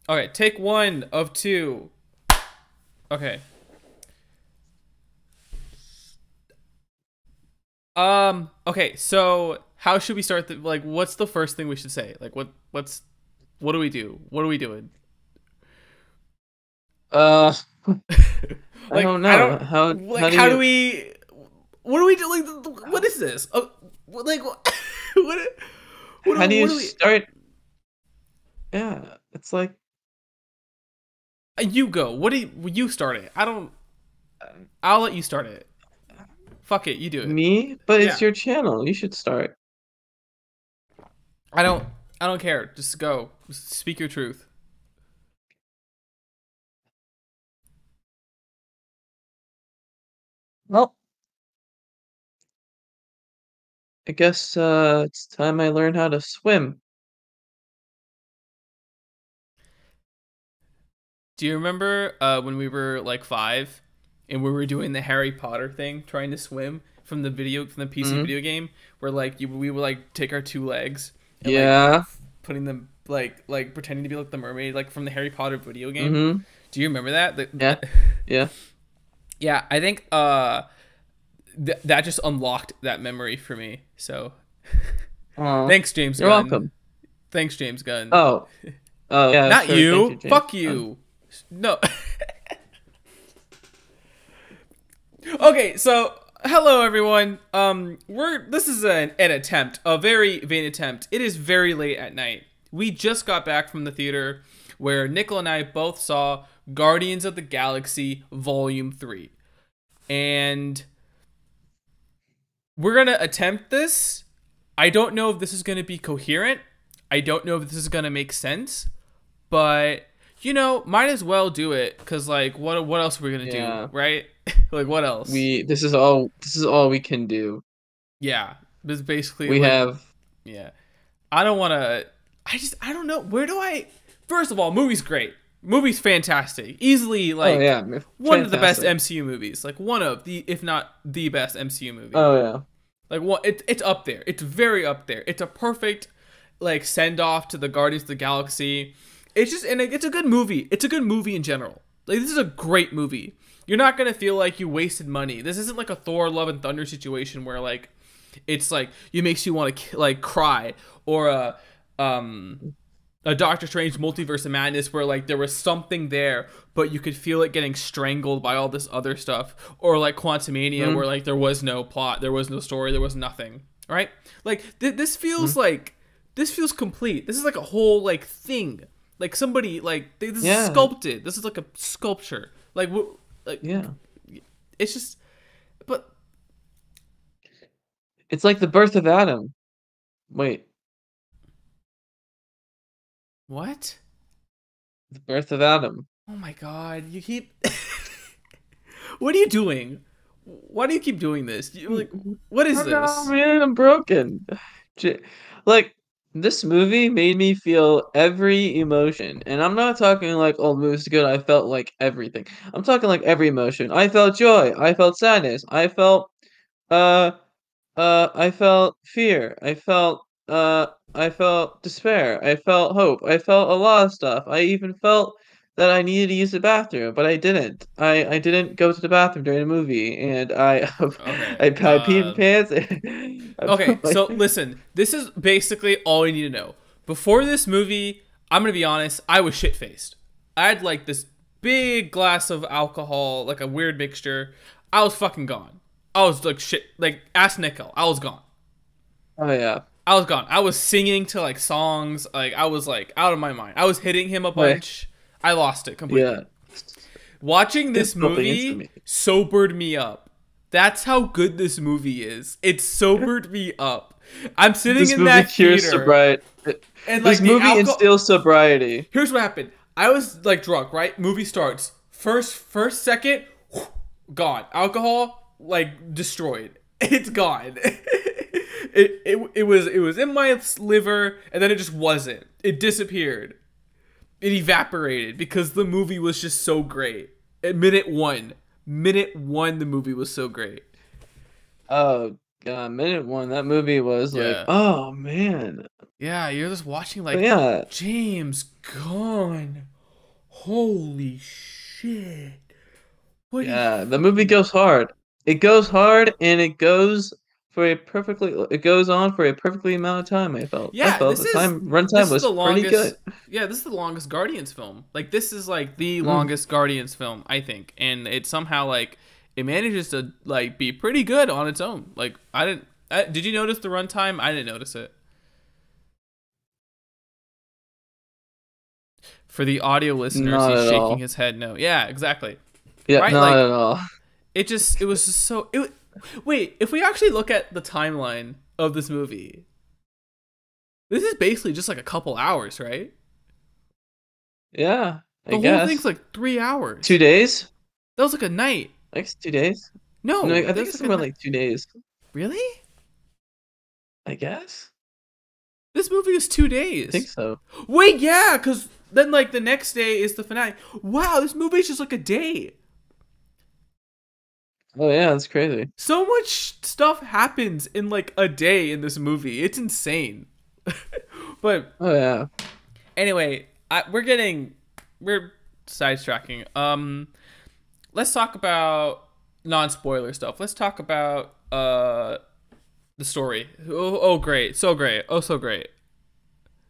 Okay, take one of two. Okay. Okay, so how should we start like what's the first thing we should say? Like what do we do? What are we doing? Uh, I Like don't I know. don't How like do how do you we what do we do like what is this? Like what how do you what do we start? Yeah, it's like you go. What do you start it? I don't I'll let you start it. Fuck it, you do it. me, but it's Yeah. your channel. You should start. I don't I don't care. Just go. Just speak your truth. Well, I guess it's time I learn how to swim. Do you remember when we were like 5 and we were doing the Harry Potter thing, trying to swim from the PC Hmm. video game, where we would like take our two legs and like Yeah. putting them like pretending to be like the mermaid like from the Harry Potter video game. Hmm. Do you remember that? Yeah. Yeah. Yeah, I think that just unlocked that memory for me. So Oh, thanks, James you're Gunn. welcome. Thanks, James Gunn. Oh. Oh, yeah, Not sure. Thank you, you. James. Fuck you. No. Okay, so hello everyone. We're this is an attempt, a very vain attempt. It is very late at night. We just got back from the theater where Nickel and I both saw Guardians of the Galaxy Volume 3. And we're going to attempt this. I don't know if this is going to be coherent. I don't know if this is going to make sense, but might as well do it cuz like what else are we going to do, Yeah. right? Like what else? This is all we can do. Yeah, this is basically We like, have yeah. I don't want to. I don't know. Where do I? First of all, movie's great. Movie's fantastic. Easily oh like yeah, one of the best fantastic. MCU movies. Like one of the, if not the best MCU movie. Oh yeah. Like what? It's up there. It's very up there. It's a perfect like send off to the Guardians of the Galaxy. It's just and it's a good movie. It's a good movie in general. Like this is a great movie. You're not gonna feel like you wasted money. This isn't like a Thor: Love and Thunder situation where like it's like it makes you want to like cry, or um a Doctor Strange Multiverse of Madness where like there was something there but you could feel it getting strangled by all this other stuff, or like Quantumania Hmm. where like there was no plot, there was no story, there was nothing. Right? Like this Hmm. feels like this feels complete. This is like a whole like thing. Like somebody like this is Yeah. sculpted. This is like a sculpture. Like Yeah. it's just but It's like the birth of Adam. Wait, what? the birth of Adam. Oh my god, you keep what are you doing? Why do you keep doing this? Like, what is Oh no, this? man, I'm broken. J- Like this movie made me feel every emotion, and I'm not talking like old movies good. I felt like everything. I'm talking like every emotion. I felt joy. I felt sadness. Uh, I felt fear. I felt despair. I felt hope. I felt a lot of stuff. I even felt that I needed to use the bathroom, but I didn't. I didn't go to the bathroom during the movie, and I Okay. I peed in pants. I Okay. put my So listen, this is basically all you need to know. Before this movie, I'm gonna be honest. I was shit faced. I had like this big glass of alcohol, like a weird mixture. I was fucking gone. I was like shit. Like ask Nickel. I was gone. oh yeah. I was gone. I was singing to like songs. Like I was like out of my mind. I was hitting him a Wait, bunch. I lost it yeah. completely. Watching this It's bumping into movie me. sobered me up. That's how good this movie is. It sobered me up. I'm sitting This in movie that cures theater sobriety. and This like the movie alcohol. instills sobriety. Here's what happened. I was like drunk, right? Movie starts. First second, gone. Alcohol like destroyed. It's gone. It was in my liver and then it just wasn't. It disappeared. It evaporated because the movie was just so great. At minute one, the movie was so great. Oh, minute one, that movie was like, Yeah, oh man. yeah. You're just watching But like yeah, James gone. Holy shit. What a Yeah, the movie fucking goes hard. It goes hard, and it goes on for a perfectly amount of time. I Yeah, felt the runtime this is the was pretty longest. good. Yeah, this is the longest Guardians film. Like this is like the Mm. longest Guardians film, I think, and it somehow like it manages to like be pretty good on its own. Like did you notice the runtime? I didn't notice it. For the audio listeners, Not he's at shaking all. his head no. Yeah, exactly. Yeah, Right? not Like at all. it was just so wait, if we actually look at the timeline of this movie, this is basically just like a couple hours, right? Yeah, I The whole thing's guess. like 3 hours. 2 days? That was like a night. Like 2 days? No, No, I that think was it's like a somewhere night. like 2 days. Really? I guess. This movie is 2 days. I think so. Wait, yeah, because then like the next day is the finale. Wow, this movie is just like a day. Oh yeah, that's crazy. So much stuff happens in like a day in this movie. It's insane. But Oh yeah. anyway, we're sidetracking. Let's talk about non-spoiler stuff. Let's talk about the story. Oh great, so great, oh so great.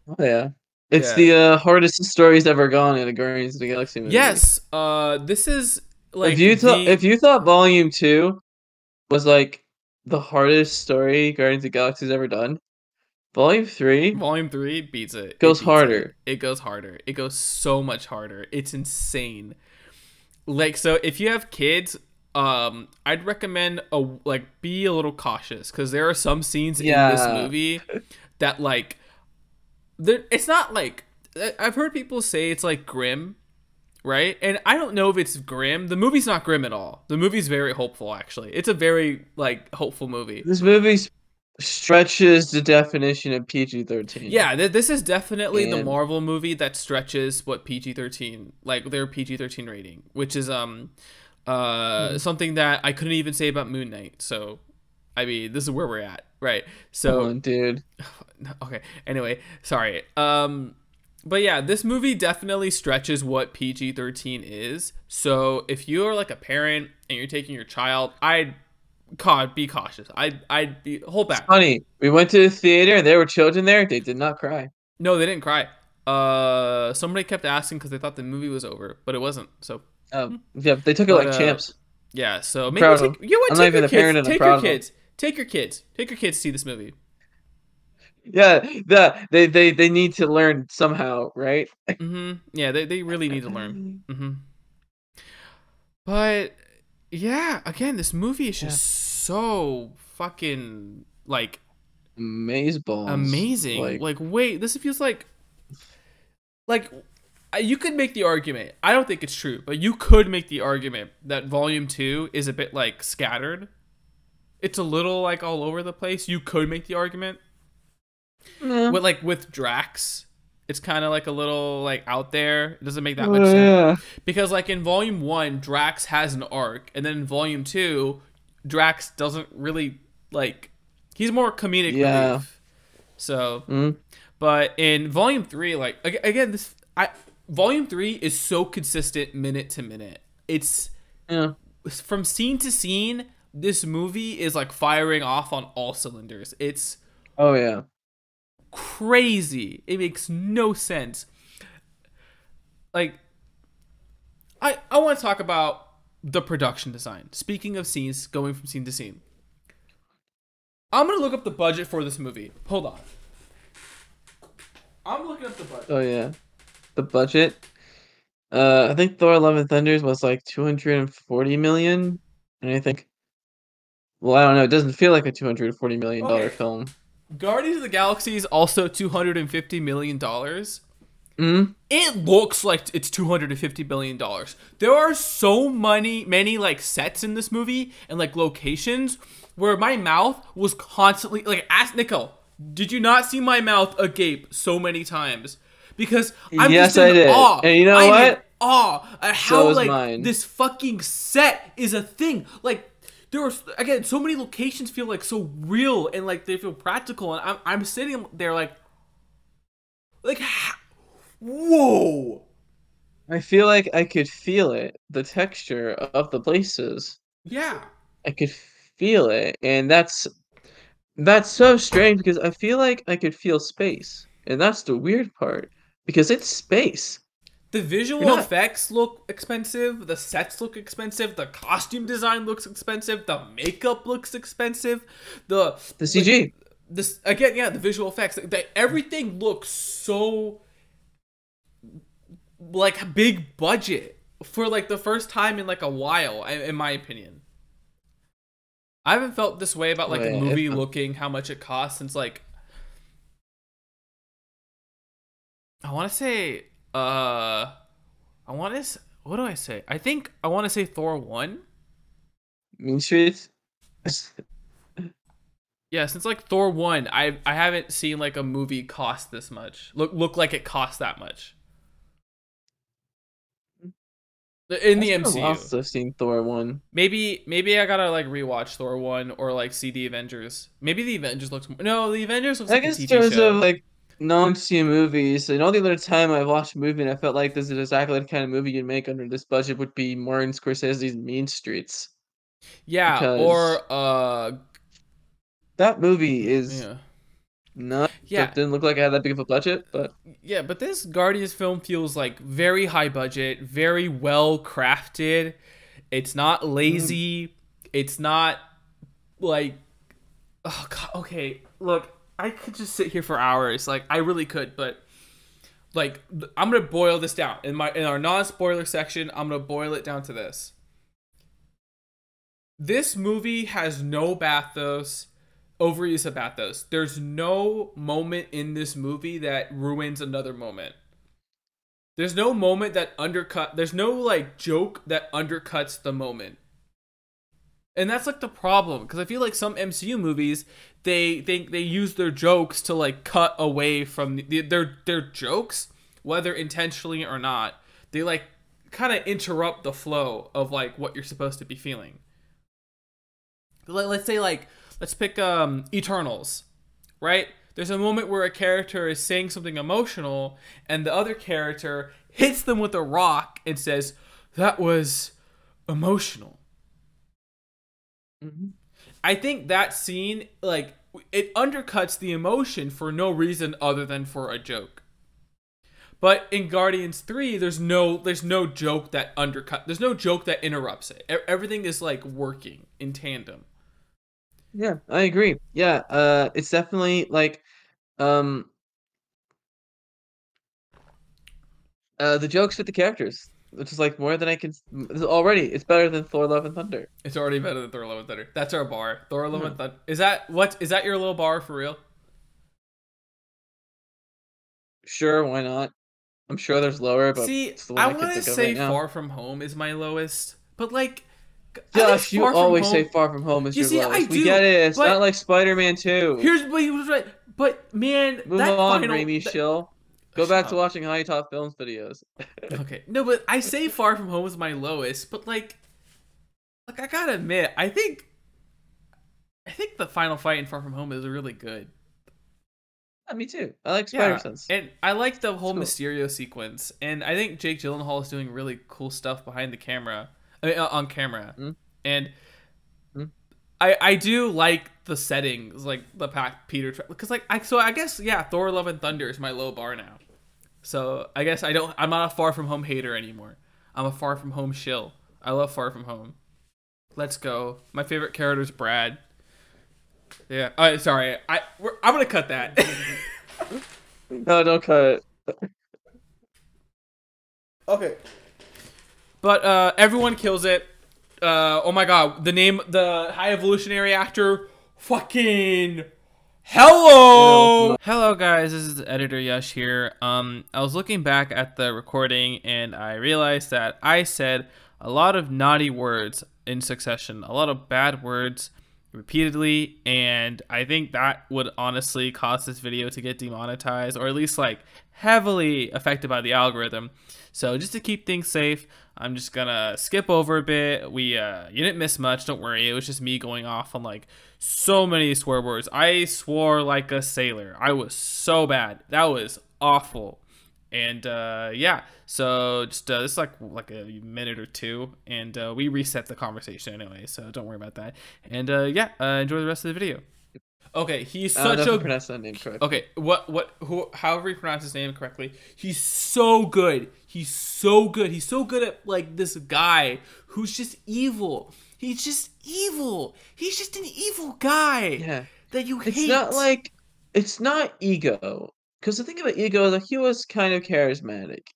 Oh yeah. It's Yeah. the hardest stories ever gone in a Guardians of the Galaxy movie. Yes. This is like If the you thought Volume 2 was like the hardest story Guardians of the Galaxy's ever done, Volume 3 Volume 3 beats it. It goes beats it. harder. It goes harder. It goes so much harder. It's insane. Like so if you have kids, I'd recommend be a little cautious cuz there are some scenes in this Yeah. movie that like it's not like I've heard people say it's like grim, right? And I don't know if it's grim. The movie's not grim at all. The movie's very hopeful actually. It's a very like hopeful movie. This movie stretches the definition of PG-13. Yeah, this is definitely the And Marvel movie that stretches what PG-13 like their PG-13 rating, which is something that I couldn't even say about Moon Knight. So, I mean, this is where we're at, right? come So, on, dude. okay. Anyway, sorry. But yeah, this movie definitely stretches what PG-13 is. So, if you're like a parent and you're taking your child, God, be cautious. I'd be hold It's back. funny. We went to the theater and there were children there. They did not cry. No, they didn't cry. Somebody kept asking because they thought the movie was over, but it wasn't. So, Yeah, they took it but like champs. yeah. So maybe Proud of take them. you know what? I'm not Take even your a parent kids. and I'm Take proud your of them. kids. Take your kids. Take your kids to see this movie. Yeah, they need to learn somehow, right? Yeah, they really need to learn. But yeah, again, this movie is Yeah. just so fucking like Maze balls. amazing. Like, wait, this feels like you could make the argument. I don't think it's true, but you could make the argument that Volume 2 is a bit like scattered. It's a little like all over the place. You could make the argument yeah. with Drax. It's kind of like a little like out there. It doesn't make that much sense. Yeah. Because like in Volume 1, Drax has an arc, and then in Volume 2, Drax doesn't really like he's more comedic relief. So, but in Volume 3, like again, Volume 3 is so consistent minute to minute. It's from scene to scene, this movie is like firing off on all cylinders. It's Oh yeah. crazy. It makes no sense. Like I want to talk about the production design. Speaking of scenes going from scene to scene. I'm going to look up the budget for this movie. Hold on. I'm looking up the budget. Oh yeah. The budget. I think Thor: Love and Thunders was like 240 million, and I think. Well, I don't know. It doesn't feel like a 240 million dollar Okay. film. Guardians of the Galaxy is also $250 million. It looks like it's $250 billion. There are so many like sets in this movie and like locations where my mouth was constantly like, ask Nico, did you not see my mouth agape so many times? Because I'm Yes, just in I did. awe. And you know I'm what? in awe at So how is like mine. this fucking set is a thing. Like there are again so many locations feel like so real and like they feel practical, and I'm sitting there like whoa. I feel like I could feel it, the texture of the places. Yeah. I could feel it, and that's so strange because I feel like I could feel space, and that's the weird part because it's space. The You're visual not effects look expensive, the sets look expensive, the costume design looks expensive, the makeup looks expensive, the the like CG. this again, yeah, the visual effects, that everything looks so like big budget for like the first time in like a while, in my opinion. I haven't felt this way about like a Wait, if movie looking how much it costs since like I want to say what do I say? I think I want to say Thor 1. Mean Streets. Yeah, since like Thor 1, I haven't seen like a movie cost this much. Look like it costs that much. In the That's been a while MCU. since I've seen Thor 1. Maybe I gotta like rewatch Thor 1 or like see the Avengers. Maybe the Avengers looks no, the Avengers looks I like a guess in TV terms of, show. like, non-MCU movies, and all the other time I've watched a movie and I felt like this is exactly the kind of movie you'd make under this budget would be Martin Scorsese's Mean Streets, Yeah, because or that movie is yeah. not Yeah, that didn't look like it had that big of a budget, but yeah, but this Guardians film feels like very high budget, very well crafted. It's not mm, lazy. It's not like oh god, okay. Look, I could just sit here for hours. Like I really could, but like I'm going to boil this down. In our non-spoiler section, I'm going to boil it down to this. This movie has no bathos, overuse of bathos. There's no moment in this movie that ruins another moment. There's no moment that there's no like joke that undercuts the moment. And that's like the problem because I feel like some MCU movies they think they use their jokes to like cut away from their jokes, whether intentionally or not. They like kind of interrupt the flow of like what you're supposed to be feeling. Let's say like let's pick Eternals, right? There's a moment where a character is saying something emotional and the other character hits them with a rock and says that was emotional. mhm. I think that scene like it undercuts the emotion for no reason other than for a joke. But in Guardians 3, there's no joke that undercut. There's no joke that interrupts it. Everything is like working in tandem. Yeah, I agree. Yeah, it's definitely like um the jokes fit the characters, which is like more than I can already. It's better than Thor: Love and Thunder. It's already better than Thor: Love and Thunder. That's our bar. Thor: Love Yeah. and Thunder. Is that your little bar for real? Sure, why not? I'm sure there's lower, but See, it's the one I I can want to think of say right now. Far From Home is my lowest, but like at least Josh, you Far From always say Home. Far From Home is You your see, I lowest. We get do, it. It's not but like Spider-Man 2. here's what he was right. But man, Move that on, final. Raimi That, shill. Go shut back to up. watching High Top Films videos. Okay, no, but I say Far From Home is my lowest, but like I gotta admit, I think the final fight in Far From Home is really good. Yeah, me too. I like Yeah, Spider-Sense. and I like the It's whole cool. Mysterio sequence, and I think Jake Gyllenhaal is doing really cool stuff behind the camera, I mean, on camera, Mm, and mm. I do like the settings, like the Peter, because like I guess yeah, Thor: Love and Thunder is my low bar now, so I guess I'm not a Far From Home hater anymore. I'm a Far From Home shill. I love Far From Home. Let's go. My favorite character is Brad. Yeah. Sorry. I'm gonna cut that. No, don't cut it. Okay. But everyone kills it. Oh my god, the high evolutionary actor, fucking Yeah, hello. Hello guys, this is editor Yash here. I was looking back at the recording and I realized that I said a lot of naughty words in succession, a lot of bad words repeatedly, and I think that would honestly cause this video to get demonetized, or at least like heavily affected by the algorithm. So just to keep things safe, I'm just gonna skip over a bit. You didn't miss much, don't worry. It was just me going off on like so many swear words. I swore like a sailor. I was so bad. That was awful. And yeah, so just this is like a minute or two, and we reset the conversation anyway, so don't worry about that. And yeah, enjoy the rest of the video. Okay, he's I don't know such if I a pronounced that name correctly. okay. Who? However you pronounce his name correctly, he's so good. He's so good. He's so good at like this guy who's just evil. He's just evil. He's just an evil guy Yeah. that you It's hate. not like it's not ego. Because the thing about ego is like he was kind of charismatic.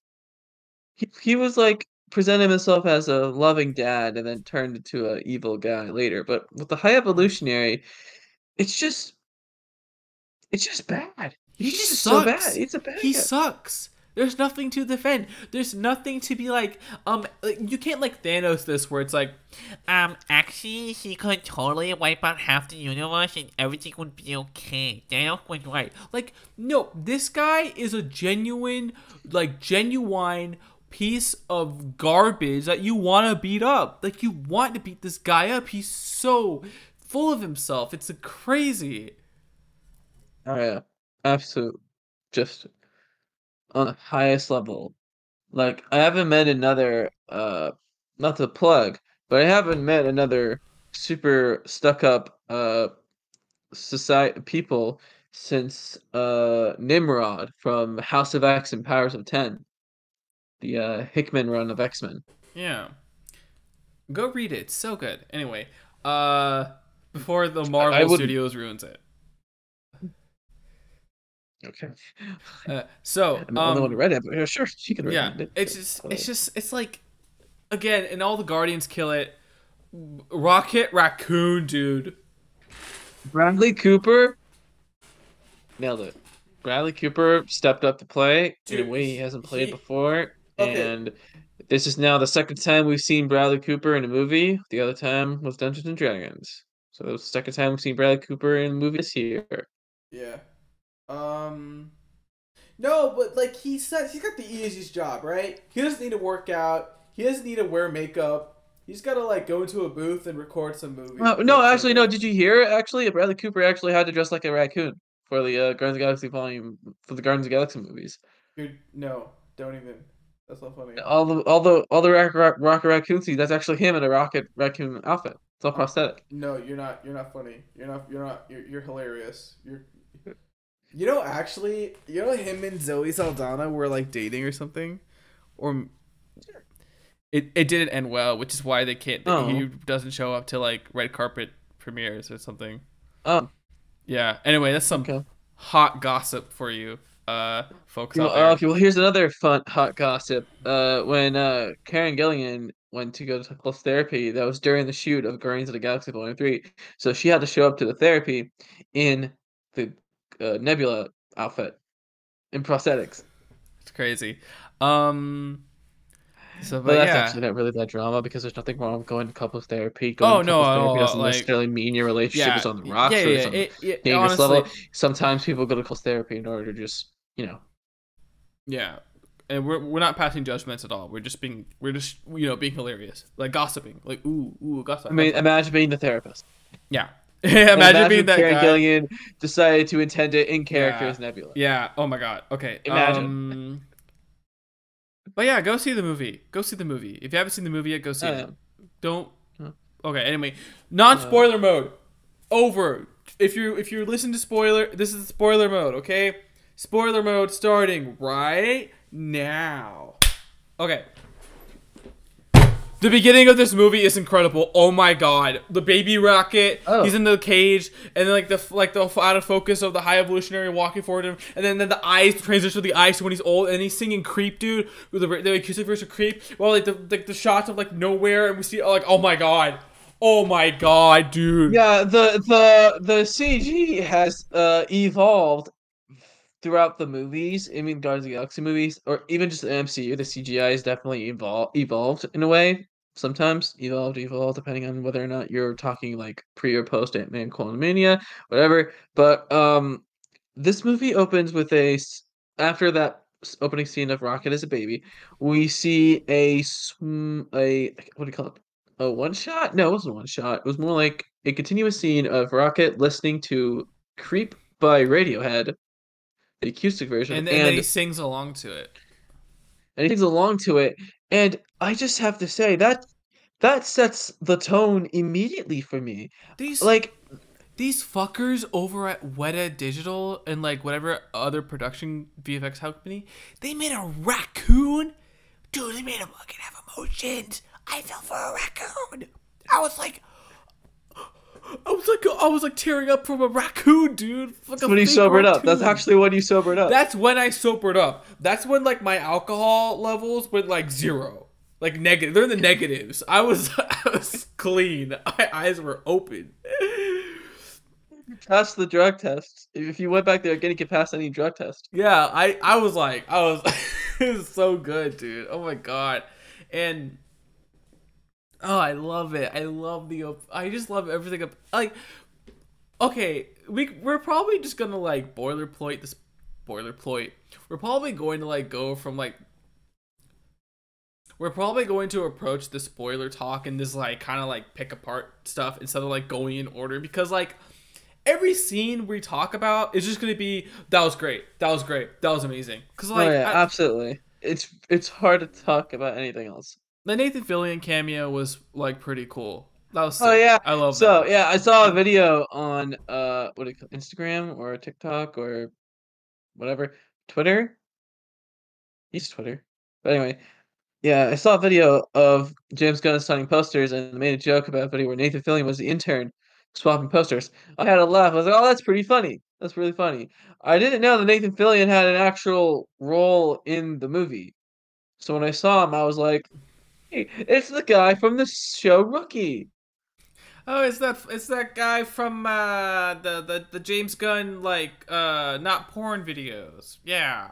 He was like presenting himself as a loving dad and then turned into a evil guy later. But with the High Evolutionary, it's just it's just bad. He He's just just so bad. sucks. He's a bad He guy. sucks. There's nothing to defend. There's nothing to be like, you can't like Thanos this where it's like, Actually, he could totally wipe out half the universe and everything would be okay. Thanos was right. like, no, this guy is a genuine piece of garbage that you want to beat up. Like, you want to beat this guy up. He's so full of himself. It's crazy. Oh yeah. Absolute just on the highest level. Like I haven't met another not to plug, but I haven't met another super stuck up society people since Nimrod from House of X and Powers of 10, the Hickman run of X-Men. Yeah. Go read it. It's so good. Anyway, before the I Marvel wouldn't. Studios ruins it. Okay. So, I'm the only one who read it, but yeah, sure, she can yeah, recommend it. it's like, again, and all the Guardians kill it. Rocket Raccoon, dude. Bradley Cooper nailed it. Bradley Cooper stepped up to play in Dude, a way he hasn't played before, okay. and this is now the second time we've seen Bradley Cooper in a movie. The other time was Dungeons and Dragons. So it was the second time we've seen Bradley Cooper in a movie this year. Yeah. No, but like he says, he's got the easiest job, right? He doesn't need to work out. He doesn't need to wear makeup. He's got to like go into a booth and record some movie. No, actually, no. Did you hear? Actually, Bradley Cooper actually had to dress like a raccoon for the Guardians of the Galaxy volume for the Guardians of the Galaxy movies. Dude, no, don't even. That's not funny. All the Rocket Raccoon scenes, that's actually him in a Rocket Raccoon outfit. It's all prosthetic. No, you're not. You're not funny. You're not. You're hilarious. You know, actually, you know him and Zoe Saldana were like dating or something, or It didn't end well, which is why they can't. Oh. He doesn't show up to like red carpet premieres or something. Oh, Yeah. Anyway, that's some okay. hot gossip for you, folks Well, out there. okay, well, here's another fun hot gossip. When Karen Gillian went to go to close therapy, that was during the shoot of Guardians of the Galaxy Volume 3. So she had to show up to the therapy in the Nebula outfit in prosthetics. It's crazy. So, But but that's yeah. actually not really that drama because there's nothing wrong with going to couples therapy. Oh, Going to no, couples therapy doesn't like, necessarily mean your relationship Yeah. is on the rocks Yeah. or Yeah. it's on a It dangerous honestly. level. Sometimes people go to couples therapy in order to just, Yeah. And we're not passing judgments at all. We're just being being hilarious, like gossiping, like ooh gossip. I mean, imagine being the therapist. Yeah. And Imagine being that Karen guy. Gillian decided to intend it in character Yeah. as Nebula. Yeah. Oh my god. Okay. Imagine. But yeah, go see the movie. Go see the movie. If you haven't seen the movie yet, go see it. Don't. Huh. Okay. Anyway, non-spoiler mode. Over. If you listen to spoiler, this is spoiler mode. Okay. Spoiler mode starting right now. Okay. The beginning of this movie is incredible. Oh my god, the baby rocket. Oh. He's in the cage, and then the out of focus of the High Evolutionary walking forward him, and then the eyes transition to the eyes when he's old, and he's singing "Creep," dude, with the acoustic version of "Creep." Well, like the shots of like nowhere, and we see like oh my god, dude. Yeah, the CG has evolved throughout the movies. I mean, Guardians of the Galaxy movies, or even just the MCU. The CGI is definitely evolved in a way. Sometimes evolved, depending on whether or not you're talking like pre or post Ant-Man Quantumania, whatever. But this movie opens with after that opening scene of Rocket as a baby, we see a what do you call it? A one shot? No, it wasn't a one shot. It was more like a continuous scene of Rocket listening to "Creep" by Radiohead, the acoustic version, And then he sings along to it. and he sings along to it, and I just have to say that sets the tone immediately for me. These Like, these fuckers over at Weta Digital and like whatever other production VFX company, they made a raccoon. Dude, they made him fucking have emotions. I fell for a raccoon. I was like tearing up from a raccoon, dude. Like that's when you sobered up. That's actually when you sobered up. That's when I sobered up. That's when like my alcohol levels went like 0. Like negative. They're in the negatives. I was clean. My eyes were open. Pass the drug test. If you went back there again, you could pass any drug test. Yeah, I was it was so good, dude. Oh my god. And oh, I love it. I just love everything like okay, we're probably just going to like boilerplate this boilerplate. We're probably going to like go from like we're probably going to approach the spoiler talk and this like kind of like pick apart stuff instead of like going in order because like every scene we talk about is just going to be that was great, that was amazing. Because like absolutely, it's hard to talk about anything else. The Nathan Fillion cameo was like pretty cool. That was sick. Oh yeah, I love so that. yeah, I saw a video on what do you call Instagram or TikTok or whatever, Twitter. He's Twitter, but anyway. Yeah, I saw a video of James Gunn signing posters and made a joke about a video where Nathan Fillion was the intern swapping posters. I had a laugh. I was like, oh, that's pretty funny. That's really funny. I didn't know that Nathan Fillion had an actual role in the movie. So when I saw him, I was like, hey, it's the guy from the show Rookie. Oh, it's that guy from the James Gunn like not porn videos. Yeah.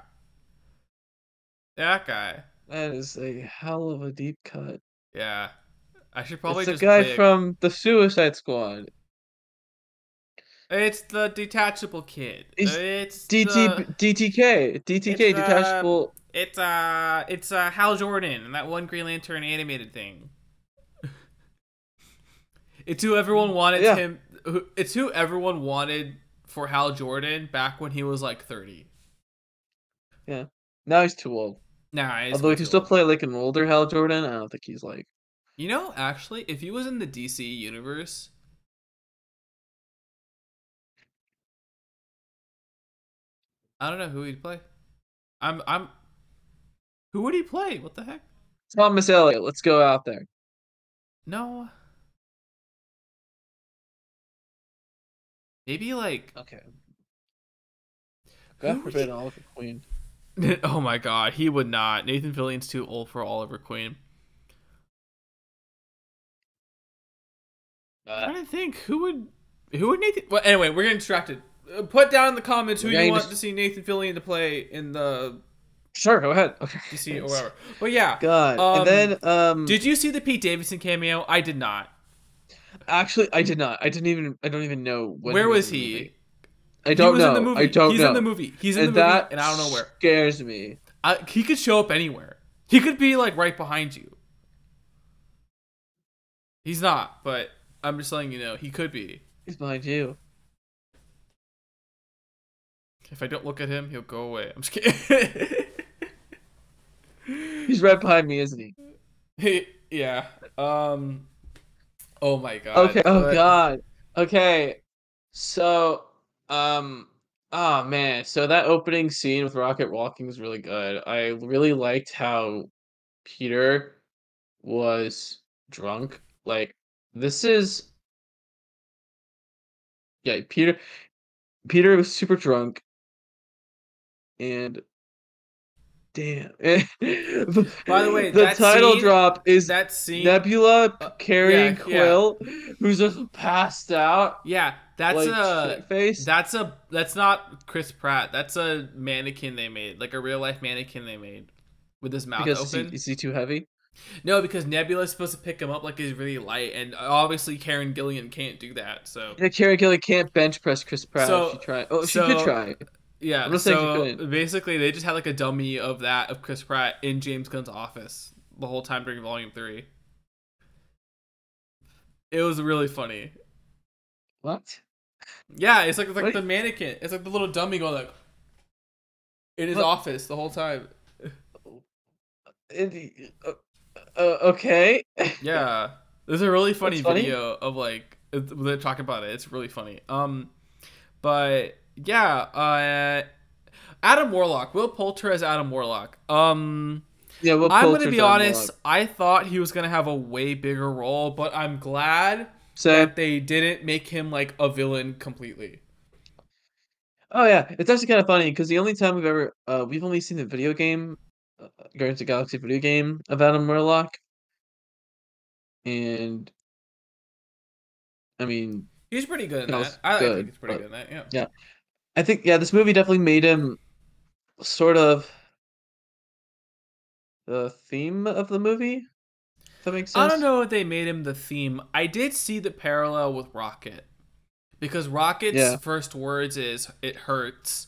That guy. That is a hell of a deep cut. Yeah. I should probably It's the just guy play from the Suicide Squad. It's the detachable kid. He's It's DTK, detachable. It's Hal Jordan and that one Green Lantern animated thing. It's who everyone wanted him. It's who everyone wanted for Hal Jordan back when he was like 30. Yeah, now he's too old. Nah, although he can still play like an older Hal Jordan, I don't think he's like. You know, actually, if he was in the DC universe, I don't know who he'd play. I'm. Who would he play? What the heck? Thomas Elliott. Let's go out there. No. Maybe like. Okay. God forbid Oliver Queen. Oh my god, he would not. Nathan Fillion's too old for Oliver Queen. I'm trying to think who would Nathan. Well, anyway, we're getting distracted. Put down in the comments who you want to see Nathan Fillion to play in the. Sure, go ahead. Okay. DC or whatever. But yeah. God. And then did you see the Pete Davidson cameo? I did not. Actually, I did not. I don't even know when. Where was he? I don't know. In the movie. I don't know. He's in the movie. He's in the movie, and I don't know where. Scares me. He could show up anywhere. He could be like right behind you. He's not, but I'm just letting you know he could be. He's behind you. If I don't look at him, he'll go away. I'm just kidding. He's right behind me, isn't he? Hey, yeah. Oh my god. Okay. Oh god. Okay. So, oh man. So that opening scene with Rocket walking was really good. I really liked how Peter was drunk. Like, this is. Yeah, Peter was super drunk. And damn. By the way, the that title scene- drop is that scene. Nebula carrying yeah. Quill, who's just passed out. Yeah, that's Like, shit face. that's not Chris Pratt. That's a mannequin they made, like a real life mannequin they made with his mouth Because open. is he too heavy? No, because Nebula's supposed to pick him up like he's really light, and obviously Karen Gillian can't do that. So Yeah, Karen Gillan can't bench press Chris Pratt if she tried. Oh, she could try. yeah. I'm not saying she So couldn't. basically, they just had like a dummy of Chris Pratt in James Gunn's office the whole time during Volume 3. It was really funny. What? Yeah, it's like What? the mannequin. It's like the little dummy going like in his office the whole time. Okay. Yeah, there's a really funny That's funny. video of like they're talking about it. It's really funny. But yeah, Adam Warlock, Will Poulter as Adam Warlock. Yeah, Will I'm gonna Poulter's be Adam honest. Warlock. I thought he was gonna have a way bigger role, but I'm glad So, that they didn't make him like a villain completely. oh yeah, it's actually kind of funny because the only time we've only seen the video game, Guardians of the Galaxy video game of Adam Warlock, and I mean, He's pretty good in that was that. I think good, he's pretty but good in that. Yeah. yeah, I think yeah, this movie definitely made him sort of the theme of the movie. If that makes I don't sense. know if they made him the theme. I did see the parallel with Rocket because Rocket's Yeah, first words is "it hurts,"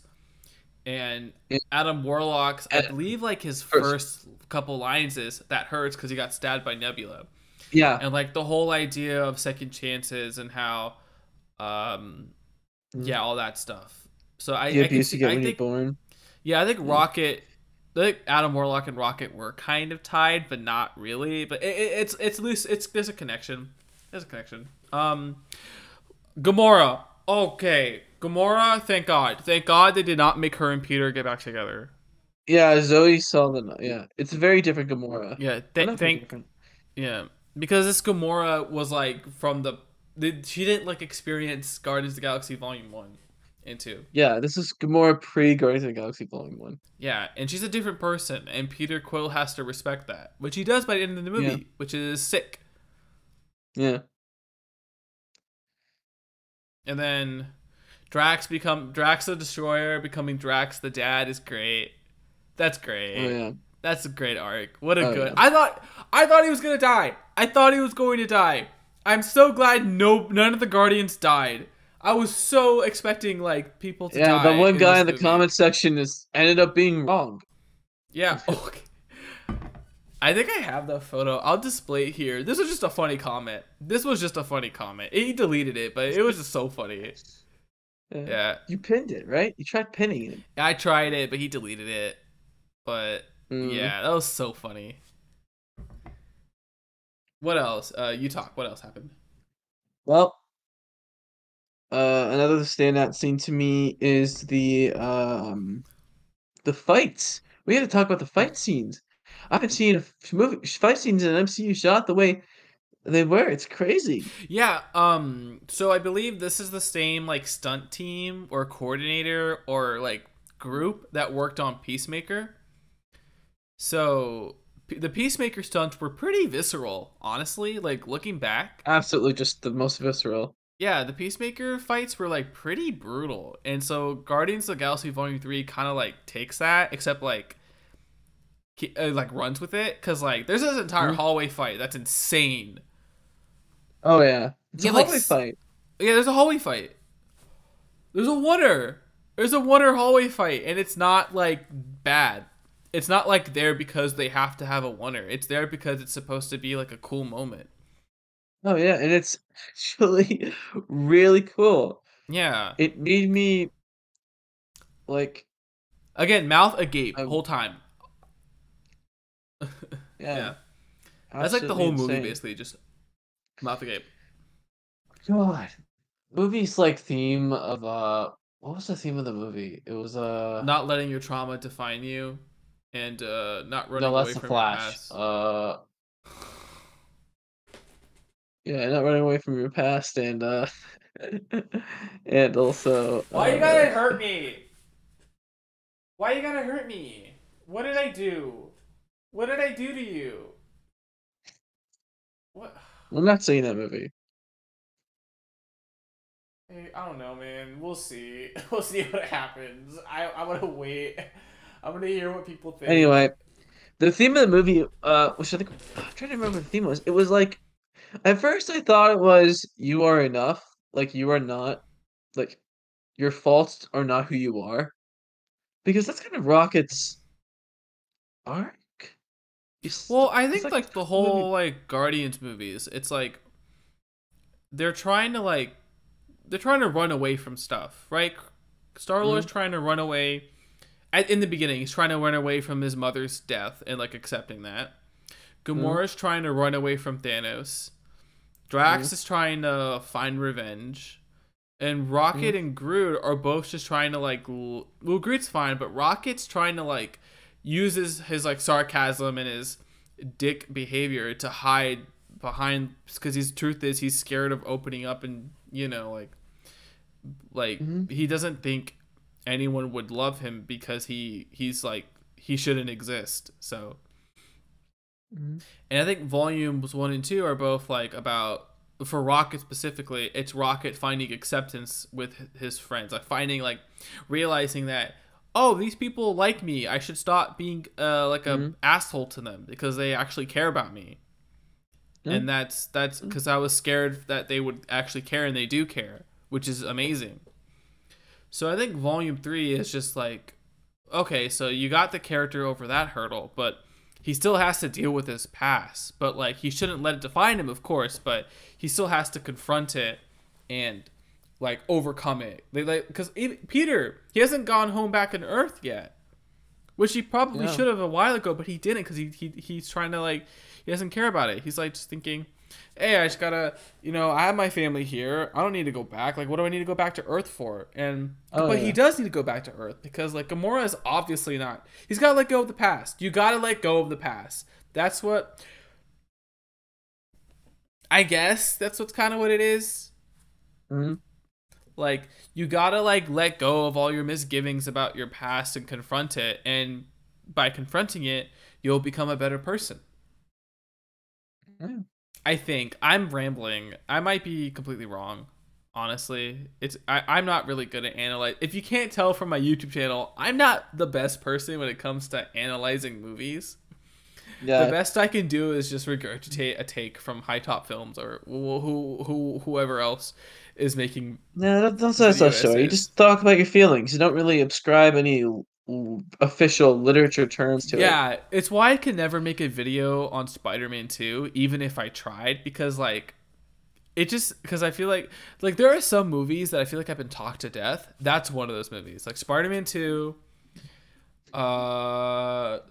and yeah, Adam Warlock's, I at believe, like his first, first couple lines is "that hurts" because he got stabbed by Nebula, yeah, and like the whole idea of second chances and how, um, mhm. yeah, all that stuff. So I The I can abuse you see. get I when you're think born. yeah, I think Yeah, Rocket. I think Adam Warlock and Rocket were kind of tied, but not really. But it's loose. It's there's a connection. There's a connection. Gamora. Okay, Gamora. Thank God they did not make her and Peter get back together. yeah, Zoe Saldana. Yeah, it's a very different Gamora. Yeah, Well, not very thank different. yeah, because this Gamora was like from she didn't like experience Guardians of the Galaxy Volume 1 and 2. Yeah, this is Gamora pre Guardians of the Galaxy Volume 1. Yeah, and she's a different person, and Peter Quill has to respect that, which he does by the end of the Yeah, movie, which is sick. yeah. And then Drax the Destroyer becoming Drax the Dad is great. That's Oh great. yeah. That's a great arc. What a Oh good. yeah. I thought he was gonna die. I thought he was going to die. I'm so glad none of the Guardians died. I was so expecting like people to Yeah, the die one in guy this in the movie. comment section is ended up being wrong. Yeah. Okay. I think I have the photo. I'll display it here. This was just a funny comment. He deleted it, but it was just so funny. Yeah. Yeah. You pinned it, right? You tried pinning it. I tried it, but he deleted it. But Mm. yeah, that was so funny. What else? You talk. What else happened? Well, another standout scene to me is the fights. We had to talk about the fight scenes. I haven't seen movie fight scenes in an MCU shot the way they were. It's crazy. Yeah. So I believe this is the same like stunt team or coordinator or like group that worked on Peacemaker. So the Peacemaker stunts were pretty visceral, honestly. Like looking back, Absolutely, just the most visceral. yeah, the Peacemaker fights were like pretty brutal, and so Guardians of the Galaxy Volume 3 kind of like takes that, except like runs with it, because like there's this entire Mhm. hallway fight that's insane. Oh yeah, it's a Yeah, like hallway fight. yeah, there's a hallway fight. There's a oneer. There's a oneer hallway fight, and it's not like bad. It's not like there because they have to have a oneer. It's there because it's supposed to be like a cool moment. Oh yeah, and it's actually really cool. Yeah. It made me like, Again, mouth agape I, whole time. yeah, Yeah. That's like the absolutely whole movie insane. basically, just mouth agape. God, movie's like theme of what was the theme of the movie? It was Not letting your trauma define you, and not no, running that's away the from your Flash. past. Yeah, not running away from your past and and also Why you gotta hurt me? Why you gotta hurt me? What did I do? What did I do to you? What? I'm not saying that movie. Hey, I don't know, man. We'll see. We'll see what happens. I'm gonna wait. I'm gonna hear what people think. Anyway, the theme of the movie, which I think I'm trying to remember what the theme was. It was like at first I thought it was "You are enough," like you are not, like your faults are not who you are, because that's kind of Rocket's arc. Well, I It's think like like the the movie. whole like Guardians movies, it's like they're trying to like they're trying to run away from stuff, right? Star Lord's Mhm. trying to run away. in the beginning, he's trying to run away from his mother's death and like accepting that. Gamora's trying to run away from Thanos. Drax is trying to find revenge. And Rocket and Groot are both just trying to like, well, Groot's fine, but Rocket's trying to like use his like sarcasm and his dick behavior to hide behind, because his truth is he's scared of opening up, and you know, like he doesn't think anyone would love him because he's like, he shouldn't exist. So and I think volumes 1 and 2 are both like about, for Rocket specifically, it's Rocket finding acceptance with his friends, like finding, like realizing that, oh, these people like me, I should stop being like a asshole to them because they actually care about me. And that's because I was scared that they would actually care, and they do care, which is amazing. So I think volume 3 is just like, okay, so you got the character over that hurdle, but he still has to deal with his past. But like, he shouldn't let it define him, of course, but he still has to confront it and like overcome it. They like, because Peter, he hasn't gone home back on Earth yet, which he probably should have a while ago, but he didn't, because he's trying to like, he doesn't care about it. He's like just thinking, hey, I just gotta, you know, I have my family here. I don't need to go back. Like, what do I need to go back to Earth for? And but he does need to go back to Earth because like Gamora is obviously not. He's gotta let go of the past. You gotta let go of the past. That's what. I guess that's what's kind of what it is. Like, you gotta like let go of all your misgivings about your past and confront it, and by confronting it, you'll become a better person. I think I'm rambling. I might be completely wrong. Honestly, I'm not really good at analyze. If you can't tell from my YouTube channel, I'm not the best person when it comes to analyzing movies. Yeah. The best I can do is just regurgitate a take from High Top Films or whoever else is making. No, that's not so sure. You just talk about your feelings. You don't really ascribe any official literature terms to it. Yeah, it's why I can never make a video on Spider-Man 2, even if I tried, because like it just, because I feel like there are some movies that I feel like I've been talked to death. That's one of those movies, like Spider-Man 2, the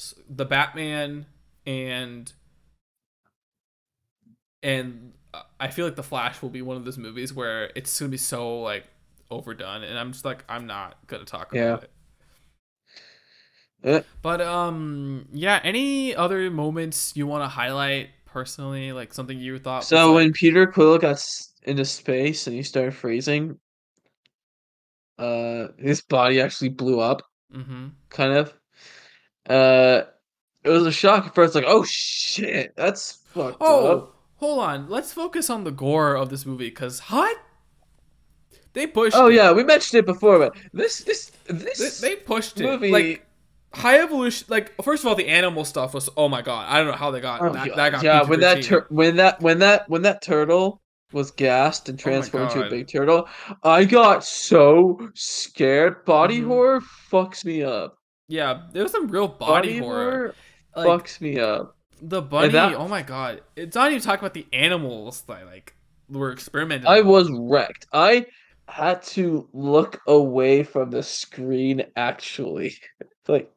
Batman, and I feel like The Flash will be one of those movies where it's gonna be so like overdone, and I'm just like, I'm not gonna talk about it. But yeah, any other moments you want to highlight personally, like something you thought? So when Peter Quill got into space and he started freezing, his body actually blew up. Kind of. It was a shock at first, like, oh shit, that's fucked up. Hold on, let's focus on the gore of this movie, cause they pushed. Oh yeah, we mentioned it before, but this they pushed movie. It like. High Evolution, like, first of all, the animal stuff was, oh my god, I don't know how they got that got yeah, when that turtle was gassed and transformed into a big turtle, I got so scared. Body horror fucks me up. Yeah, there was some real body horror like, fucks me up. The bunny, oh my god, it's not even talking about the animals that like were experimenting. I was wrecked. I had to look away from the screen actually, like,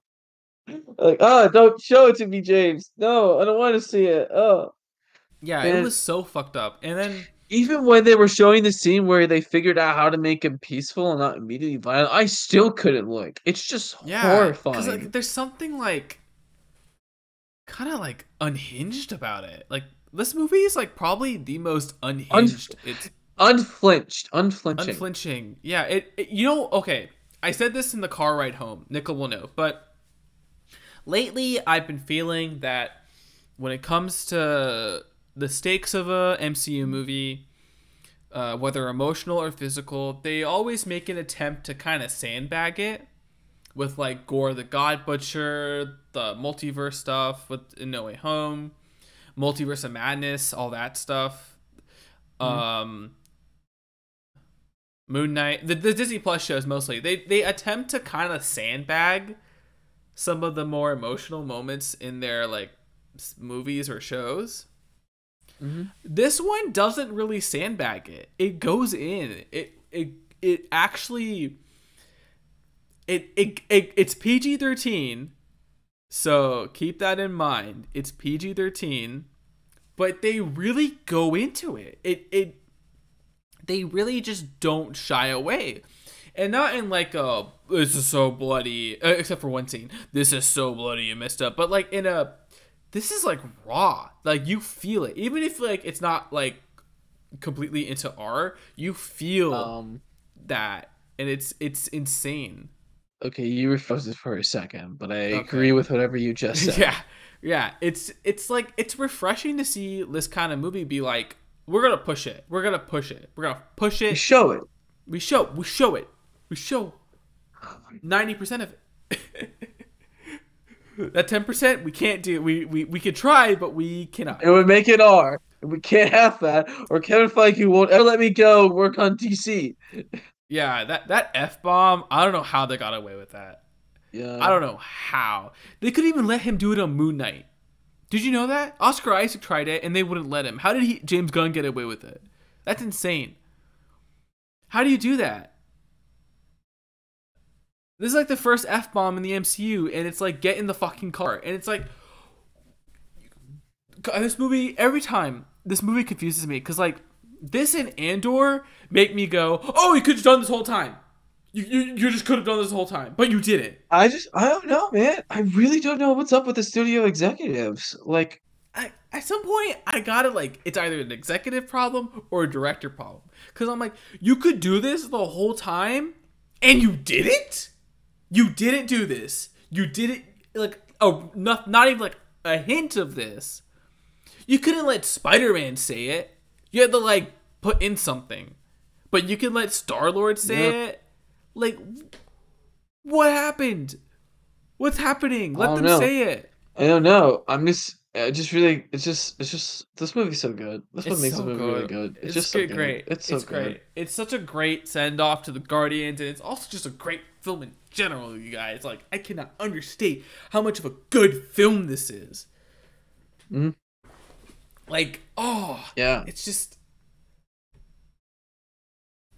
oh, don't show it to me, James. No, I don't want to see it. Oh. Yeah, it was so fucked up. And then even when they were showing the scene where they figured out how to make him peaceful and not immediately violent, I still couldn't look. It's just horrifying. Because like, there's something like kind of like unhinged about it. Like, this movie is like probably the most unhinged. It's unflinching. Yeah, it you know, okay. I said this in the car ride home. Nickel will know, but lately, I've been feeling that when it comes to the stakes of a MCU movie, whether emotional or physical, they always make an attempt to kind of sandbag it with like Gore the God Butcher, the multiverse stuff with No Way Home, Multiverse of Madness, all that stuff. Moon Knight, the Disney Plus shows mostly, they attempt to kind of sandbag some of the more emotional moments in their like movies or shows. This one doesn't really sandbag it. It goes in. It actually It's PG-13, so keep that in mind. It's PG-13, but they really go into it. They really just don't shy away. And not in like a, this is so bloody, except for one scene, this is so bloody you messed up, but like in a, this is like raw, like you feel it, even if like it's not like completely into R, you feel that, and it's insane. Okay, you refused it for a second, but I agree with whatever you just said. Yeah, it's like, it's refreshing to see this kind of movie be like, we're gonna push it, we're gonna push it. You show it. We show it. We show 90% of it. That 10% we can't do. We could try, but we cannot. It would make it R. We can't have that, or Kevin Feige won't ever let me go work on DC. Yeah, that F-bomb, I don't know how they got away with that. Yeah. I don't know how. They couldn't even let him do it on Moon Knight. Did you know that? Oscar Isaac tried it, and they wouldn't let him. How did James Gunn get away with it? That's insane. How do you do that? This is like the first F-bomb in the MCU, and it's like, get in the fucking car. And it's like, this movie, every time, this movie confuses me. Because like, this and Andor make me go, oh, you could have done this whole time. You just could have done this whole time. But you didn't. I don't know, man. I really don't know what's up with the studio executives. Like, at some point, I gotta like, it's either an executive problem or a director problem. Because I'm like, you could do this the whole time, and you didn't? You didn't do this. You didn't, like, not even like a hint of this. You couldn't let Spider-Man say it. You had to like put in something. But you can let Star-Lord say it. Like, what happened? What's happening? Let them say it. I don't know. I just really, it's just this movie's so good. That's what makes the movie really good. It's just so good. Great. It's so great. good. It's such a great send off to the Guardians, and it's also just a great film in general, you guys. Like, I cannot understate how much of a good film this is. Mm-hmm. Like, oh yeah, it's just,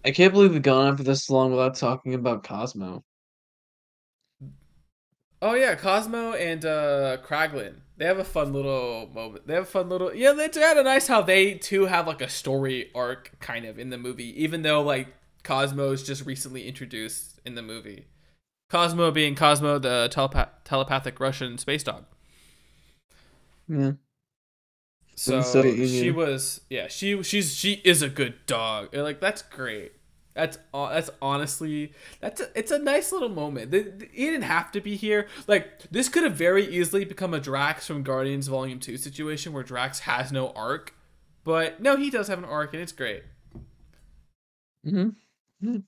I can't believe we've gone on for this long without talking about Cosmo. oh yeah, Cosmo and Kraglin. They have a fun little moment. They have a fun little, yeah, it's kind of nice how they too have like a story arc kind of in the movie, even though like Cosmo is just recently introduced in the movie. Cosmo being Cosmo, the telepathic Russian space dog. Yeah. So she was, yeah, she is a good dog. And, like, that's great. That's honestly, it's a nice little moment. He didn't have to be here. Like, this could have very easily become a Drax from Guardians Volume 2 situation where Drax has no arc. But no, he does have an arc, and it's great. Mm-hmm.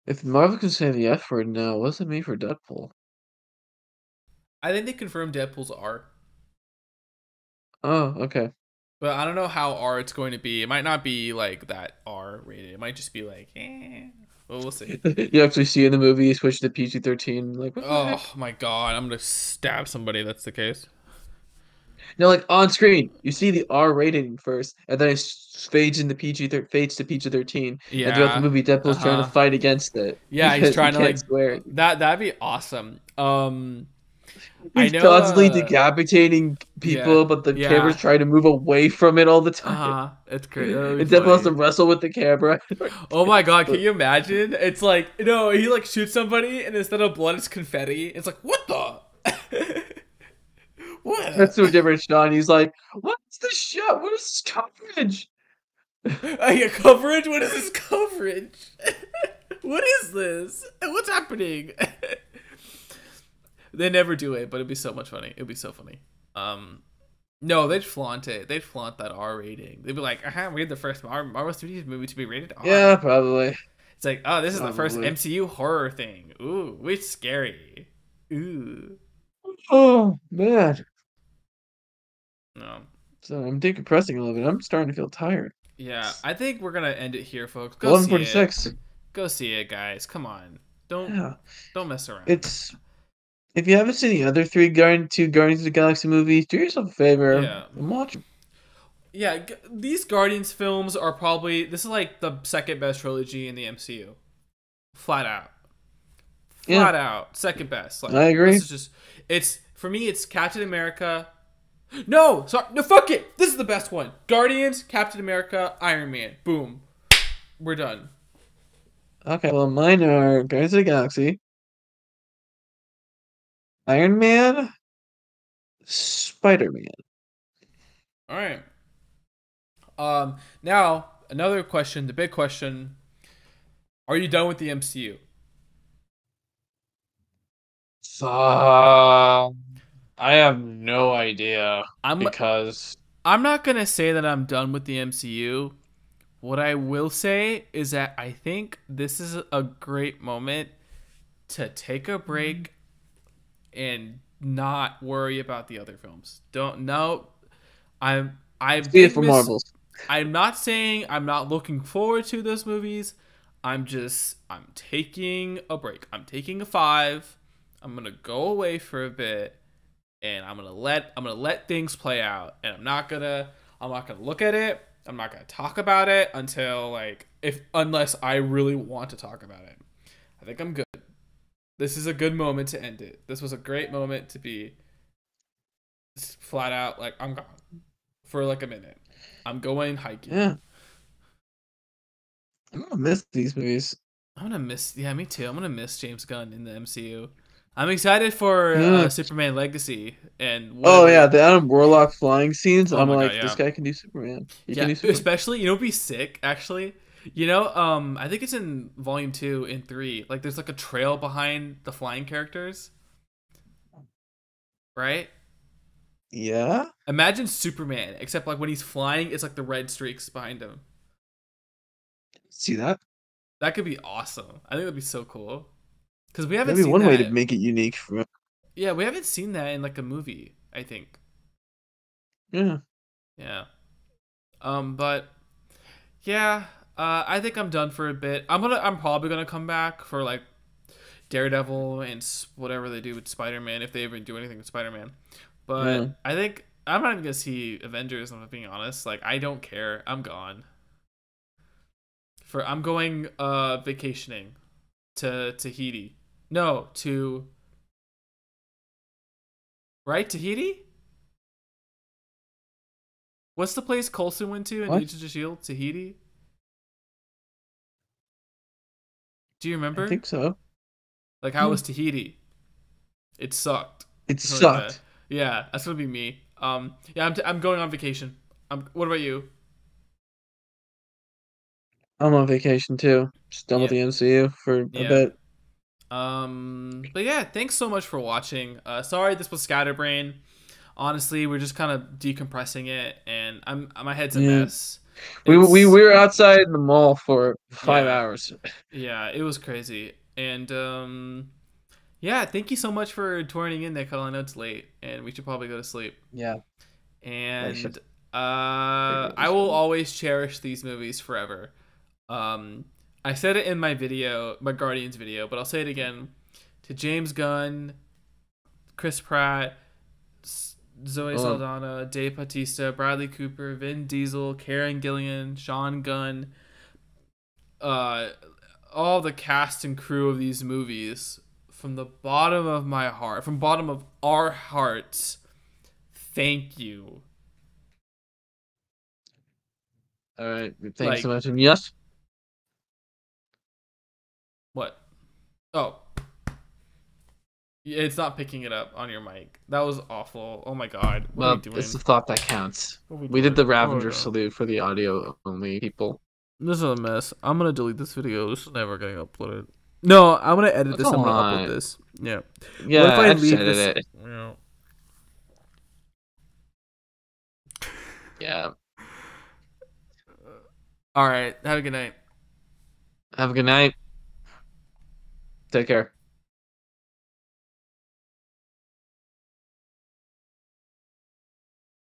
If Marvel can say the F word now, what's it mean for Deadpool? I think they confirmed Deadpool's R. Oh, okay. But I don't know how R it's going to be. It might not be like that R rated. It might just be like, well, we'll see. You actually see in the movie he switched to PG-13. Like, what the Oh heck? my god, I'm gonna stab somebody. That's the case. No, like on screen, you see the R rating first, and then it fades into fades to PG-13. Yeah. And throughout the movie, Deadpool's trying to fight against it. Yeah, he's trying to like swear. that'd be awesome. He's I know, constantly decapitating people, yeah, but the yeah. camera's trying to move away from it all the time. It's great. And Deadpool has to wrestle with the camera. Oh my god, can you imagine? It's like, he like shoots somebody, and instead of blood, it's confetti. It's like, what the? What? That's so different, Sean. He's like, what's this shot? What is this coverage? I get coverage? What is this coverage? What is this? What's happening? They never do it, but it'd be so much funny. It'd be so funny. No, they'd flaunt it. They'd flaunt that R rating. They'd be like, we're the first Marvel Studios movie to be rated R. Yeah, probably. It's like, oh, this is the first Probably. MCU horror thing. Ooh, it's scary. Ooh. Oh, man. No. So I'm decompressing a little bit. I'm starting to feel tired. Yeah, I think we're gonna end it here, folks. Go see it. 11:46. Go see it, guys. Come on. Don't mess around. If you haven't seen the other two Guardians of the Galaxy movies, do yourself a favor and watch them. Yeah, these Guardians films are probably, this is like the second best trilogy in the MCU. Flat out. Yeah. flat out second best. Like, I agree. This is just, it's for me. It's Captain America. No, sorry, no, fuck it. This is the best one. Guardians, Captain America, Iron Man. Boom, we're done. Okay, well, mine are Guardians of the Galaxy, Iron Man, Spider-Man. All right. Now another question, the big question: are you done with the MCU? I have no idea I'm because I'm not gonna say that I'm done with the MCU. What I will say is that I think this is a great moment to take a break and not worry about the other films. Don't know. I see it did for miss. Marvels. I'm not saying I'm not looking forward to those movies. I'm taking a break. I'm taking a 5. I'm gonna go away for a bit, and I'm gonna let things play out. And I'm not gonna look at it. I'm not gonna talk about it until unless I really want to talk about it. I think I'm good. This is a good moment to end it. This was a great moment to be flat out like I'm gone for like a minute. I'm going hiking. Yeah, I'm gonna miss these movies. I'm gonna miss. Yeah, me too. I'm gonna miss James Gunn in the MCU. I'm excited for Yeah. Superman Legacy and Oh whatever. yeah, the Adam Warlock flying scenes. Oh I'm my like, God, this yeah. guy can do Superman. He Yeah, can do Superman. especially it'd be sick actually. I think it's in Volume 2 and 3. Like, there's like a trail behind the flying characters, right? Yeah. Imagine Superman, except like when he's flying, it's like the red streaks behind him. See that? That could be awesome. I think that'd be so cool. Because we haven't That'd be seen one that. way to make it unique for. Yeah, we haven't seen that in like a movie, I think. Yeah. Yeah. But yeah, I think I'm done for a bit. I'm probably gonna come back for like Daredevil and whatever they do with Spider-Man, if they even do anything with Spider-Man. But Yeah. I think I'm not even gonna see Avengers. If I'm being honest, like I don't care. I'm gone. I'm going vacationing to Tahiti. No, to right Tahiti. What's the place Coulson went to in What? Agents of Shield? Tahiti. Do you remember? I think so. Like how it Yeah. was Tahiti. It sucked. It Something like sucked. that. Yeah, that's gonna be me. Yeah, I'm going on vacation. What about you? I'm on vacation too. Just done with Yeah. the MCU for a Yeah. bit. But yeah, thanks so much for watching. Sorry this was Scatterbrain. Honestly, we're just kind of decompressing it, and my head's a Yeah. mess. We It's- were outside in the mall for 5 Yeah. hours. Yeah, it was crazy. And yeah, thank you so much for touring in, Nicole. I know it's late, and we should probably go to sleep. Yeah. And should. I will always cherish these movies forever. I said it in my video, my Guardians video, but I'll say it again. To James Gunn, Chris Pratt, Zoe Saldana, Dave Bautista, Bradley Cooper, Vin Diesel, Karen Gillan, Sean Gunn, all the cast and crew of these movies, from the bottom of my heart, from bottom of our hearts, thank you. All right. Thanks Like- so much. And yes, What? Oh. Yeah, it's not picking it up on your mic. That was awful. Oh my god. What are well, we doing? it's the thought that counts. What are We did the doing? Oh my Ravager God. salute for the audio only people. This is a mess. I'm gonna delete this video. This is never getting uploaded. No, I'm gonna edit this. I'm Come gonna on. upload this. Yeah. Yeah, What if I I just leave edited this? it. Yeah. Yeah. All right. Have a good night. Have a good night. Take care.